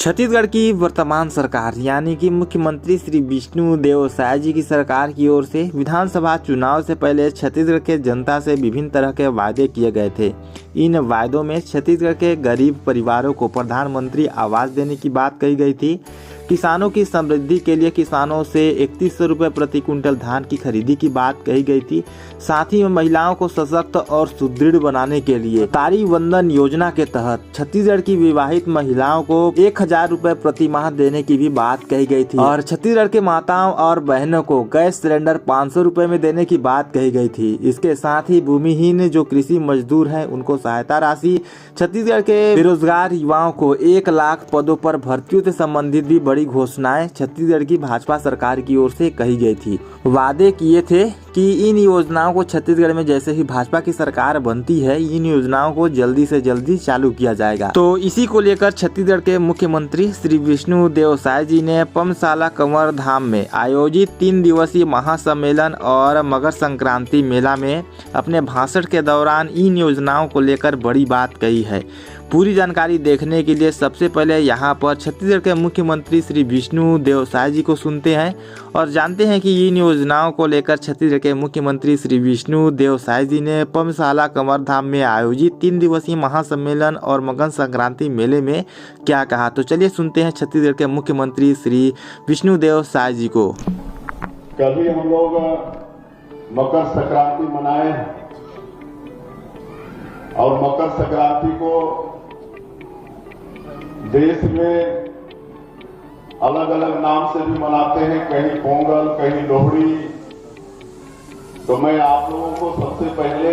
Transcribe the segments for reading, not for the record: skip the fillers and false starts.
छत्तीसगढ़ की वर्तमान सरकार यानी कि मुख्यमंत्री श्री विष्णुदेव साय जी की सरकार की ओर से विधानसभा चुनाव से पहले छत्तीसगढ़ के जनता से विभिन्न तरह के वायदे किए गए थे। इन वायदों में छत्तीसगढ़ के गरीब परिवारों को प्रधानमंत्री आवास देने की बात कही गई थी। किसानों की समृद्धि के लिए किसानों से 3100 रुपये प्रति क्विंटल धान की खरीदी की बात कही गई थी। साथ ही महिलाओं को सशक्त और सुदृढ़ बनाने के लिए तारी वंदन योजना के तहत छत्तीसगढ़ की विवाहित महिलाओं को 1000 रुपये प्रति माह देने की भी बात कही गई थी और छत्तीसगढ़ के माताओं और बहनों को गैस सिलेंडर 500 रुपये में देने की बात कही गई थी। इसके साथ ही भूमिहीन जो कृषि मजदूर हैं उनको सहायता राशि, छत्तीसगढ़ के बेरोजगार युवाओं को 1 लाख पदों पर भर्तियों से संबंधित भी बड़ी घोषणाएं छत्तीसगढ़ की भाजपा सरकार की ओर से कही गई थी। वादे किए थे कि इन योजनाओं को छत्तीसगढ़ में जैसे ही भाजपा की सरकार बनती है इन योजनाओं को जल्दी से जल्दी चालू किया जाएगा। तो इसी को लेकर छत्तीसगढ़ के मुख्यमंत्री श्री विष्णुदेव साय जी ने पमसाला कंवर धाम में आयोजित 3 दिवसीय महासम्मेलन और मकर संक्रांति मेला में अपने भाषण के दौरान इन योजनाओं को लेकर बड़ी बात कही है। पूरी जानकारी देखने के लिए सबसे पहले यहाँ पर छत्तीसगढ़ के मुख्यमंत्री श्री विष्णुदेव साय जी को सुनते हैं और जानते हैं कि इन योजनाओं को लेकर छत्तीसगढ़ के मुख्यमंत्री श्री विष्णुदेव साय जी ने पमसाला कंवर धाम में आयोजित 3 दिवसीय महासम्मेलन और मकर संक्रांति मेले में क्या कहा। तो चलिए सुनते हैं छत्तीसगढ़ के मुख्यमंत्री श्री विष्णुदेव साय जी को। कभी हम लोग मकर संक्रांति मनाए और मकर संक्रांति को देश में अलग अलग नाम से भी मनाते हैं, कहीं पोंगल कहीं लोहड़ी। तो मैं आप लोगों को सबसे पहले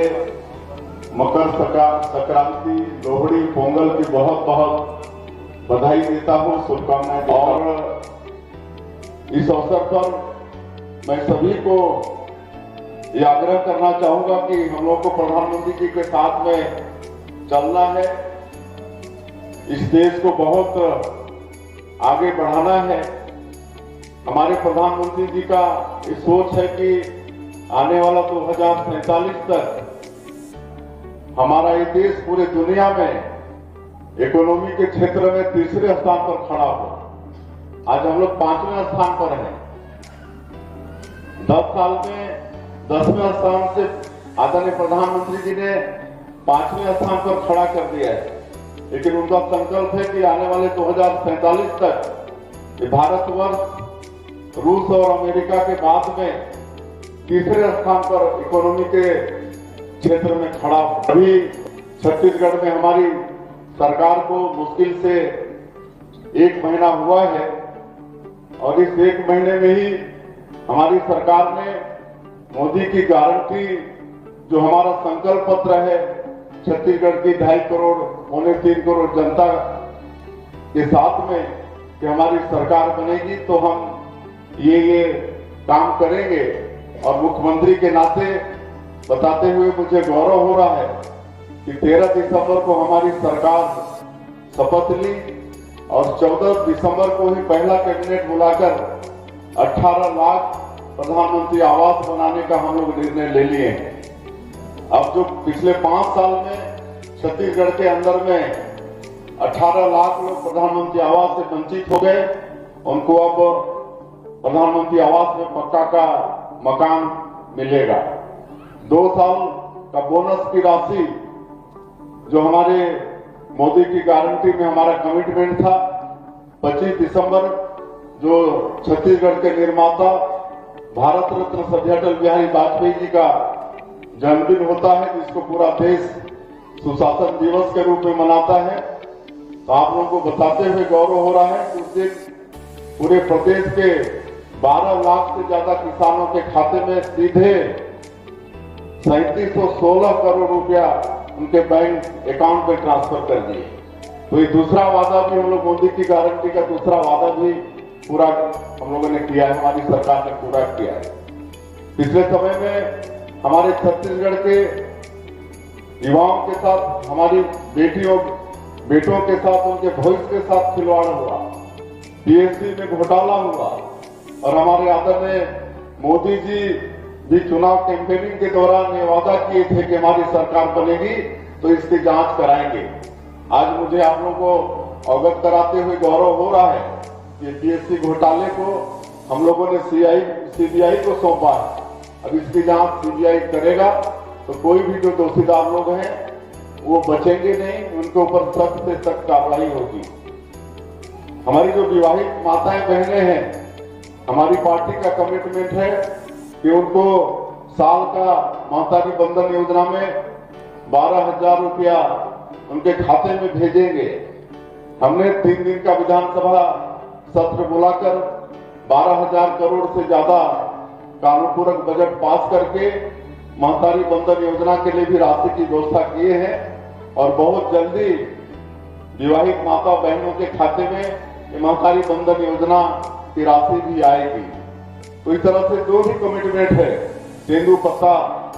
मकर संक्रांति, लोहड़ी, पोंगल की बहुत बहुत बधाई देता हूं, शुभकामनाएं। और इस अवसर पर मैं सभी को ये आग्रह करना चाहूंगा कि हम लोग को प्रधानमंत्री जी के साथ में चलना है, इस देश को बहुत आगे बढ़ाना है। हमारे प्रधानमंत्री जी का ये सोच है कि आने वाला 2047 तक हमारा ये देश पूरे दुनिया में इकोनॉमी के क्षेत्र में 3रे स्थान पर खड़ा हो। आज हम लोग 5वें स्थान पर हैं। 10 साल में 10वें स्थान से आदरणीय प्रधानमंत्री जी ने 5वें स्थान पर खड़ा कर दिया है। लेकिन उनका संकल्प है कि आने वाले 2047 तक भारतवर्ष रूस और अमेरिका के बाद में 3रे स्थान पर इकोनॉमी के क्षेत्र में खड़ा हो। अभी छत्तीसगढ़ में हमारी सरकार को मुश्किल से 1 महीना हुआ है और इस 1 महीने में ही हमारी सरकार ने मोदी की गारंटी जो हमारा संकल्प पत्र है छत्तीसगढ़ की 2.5 करोड़, 3 करोड़ जनता के साथ में कि हमारी सरकार बनेगी तो हम ये काम करेंगे। और मुख्यमंत्री के नाते बताते हुए मुझे गौरव हो रहा है कि 13 दिसंबर को हमारी सरकार शपथ ली और 14 दिसंबर को ही पहला कैबिनेट बुलाकर 18 लाख प्रधानमंत्री आवास बनाने का हम लोग निर्णय ले लिए हैं। अब जो पिछले 5 साल में छत्तीसगढ़ के अंदर में 18 लाख लोग प्रधानमंत्री आवास से वंचित हो गए, उनको अब प्रधानमंत्री आवास में पक्का का मकान मिलेगा। 2 साल का बोनस की राशि जो हमारे मोदी की गारंटी में हमारा कमिटमेंट था, 25 दिसंबर जो छत्तीसगढ़ के निर्माता भारत रत्न श्री अटल बिहारी वाजपेयी जी का जन्मदिन होता है, जिसको पूरा देश सुशासन दिवस के रूप में मनाता है। तो आप लोगों को बताते हुए गौरव हो रहा है कि उस दिन पूरे प्रदेश के 12 लाख से ज्यादा किसानों के खाते में सीधे 3716 करोड़ रुपया उनके बैंक अकाउंट में ट्रांसफर कर दिए। तो ये दूसरा वादा भी हम लोग मोदी की गारंटी का दूसरा वादा भी पूरा हम लोगों ने किया है, हमारी सरकार ने पूरा किया है। पिछले समय में हमारे छत्तीसगढ़ के युवाओं के साथ, हमारी बेटों के साथ, उनके भविष्य के साथ खिलवाड़ हुआ, पीएससी में घोटाला हुआ और हमारे आदरणीय मोदी जी भी चुनाव कैंपेनिंग के दौरान ये वादा किए थे कि हमारी सरकार बनेगी तो इसकी जांच कराएंगे। आज मुझे आप लोगों को अवगत कराते हुए गौरव हो रहा है कि पीएससी घोटाले को हम लोगों ने सीबीआई को सौंपा है। अब इसकी जांच सीबीआई करेगा तो कोई भी जो दोषीदार लोग हैं वो बचेंगे नहीं, उनके ऊपर सख्त से सख्त कार्रवाई होगी। हमारी जो विवाहित माताएं बहनें हैं, हमारी पार्टी का कमिटमेंट है कि उनको साल का महतारी बंधन योजना में 12,000 रुपया उनके खाते में भेजेंगे। हमने 3 दिन का विधानसभा सत्र बुलाकर 12,000 करोड़ से ज्यादा कानून पूरक बजट पास करके महतारी बंधन योजना के लिए भी राशि की व्यवस्था किए हैं और बहुत जल्दी विवाहित माता बहनों के खाते में महतारी बंधन योजना की राशि भी आएगी। तो इस तरह से जो भी कमिटमेंट है, तेंदू पत्ता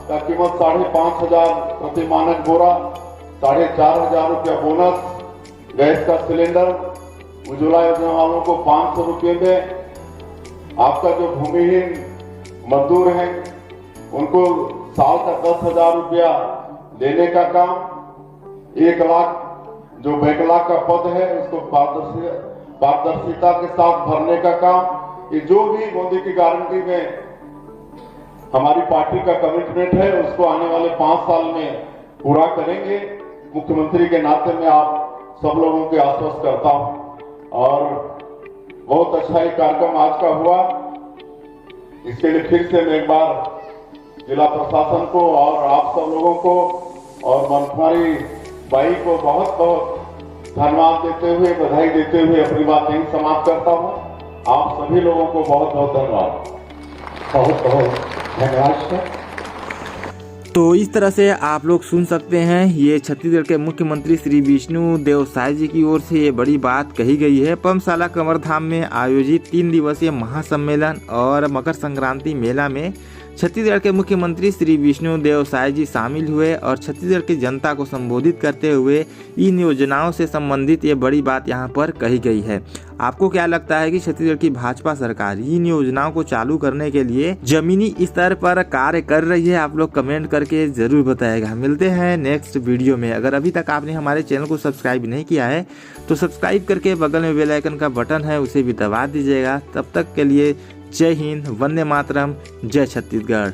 का कीमत 5,500 प्रति मानक बोरा, 4,500 रुपया बोनस, गैस का सिलेंडर, उज्ज्वला योजना वालों को 500 रुपये में, आपका जो भूमिहीन मजदूर हैं उनको साल का 10,000 रुपया देने का काम, 1 लाख जो बैकलॉग का पद है उसको पारदर्शिता के साथ भरने का काम, ये जो भी मोदी की गारंटी में हमारी पार्टी का कमिटमेंट है उसको आने वाले 5 साल में पूरा करेंगे। मुख्यमंत्री के नाते मैं आप सब लोगों के आश्वस्त करता हूं और बहुत अच्छा एक कार्यक्रम आज का हुआ। इसके लिए फिर से मैं एक बार जिला प्रशासन को और आप सब लोगों को और मनकुमारी बाई को बहुत बहुत धन्यवाद देते हुए, बधाई देते हुए अपनी बात यहीं समाप्त करता हूं। आप सभी लोगों को बहुत बहुत धन्यवाद। बहुत बहुत धन्यवाद सर। तो इस तरह से आप लोग सुन सकते हैं, ये छत्तीसगढ़ के मुख्यमंत्री श्री विष्णु देव साय जी की ओर से ये बड़ी बात कही गई है। पम्पशाला कंवरधाम में आयोजित 3 दिवसीय महासम्मेलन और मकर संक्रांति मेला में छत्तीसगढ़ के मुख्यमंत्री श्री विष्णु देव साय जी शामिल हुए और छत्तीसगढ़ की जनता को संबोधित करते हुए इन योजनाओं से संबंधित ये बड़ी बात यहाँ पर कही गई है। आपको क्या लगता है कि छत्तीसगढ़ की भाजपा सरकार इन योजनाओं को चालू करने के लिए जमीनी स्तर पर कार्य कर रही है? आप लोग कमेंट करके जरूर बताएगा। मिलते हैं नेक्स्ट वीडियो में। अगर अभी तक आपने हमारे चैनल को सब्सक्राइब नहीं किया है तो सब्सक्राइब करके बगल में बेल आइकन का बटन है उसे भी दबा दीजिएगा। तब तक के लिए जय हिंद, वंदे मातरम, जय छत्तीसगढ़।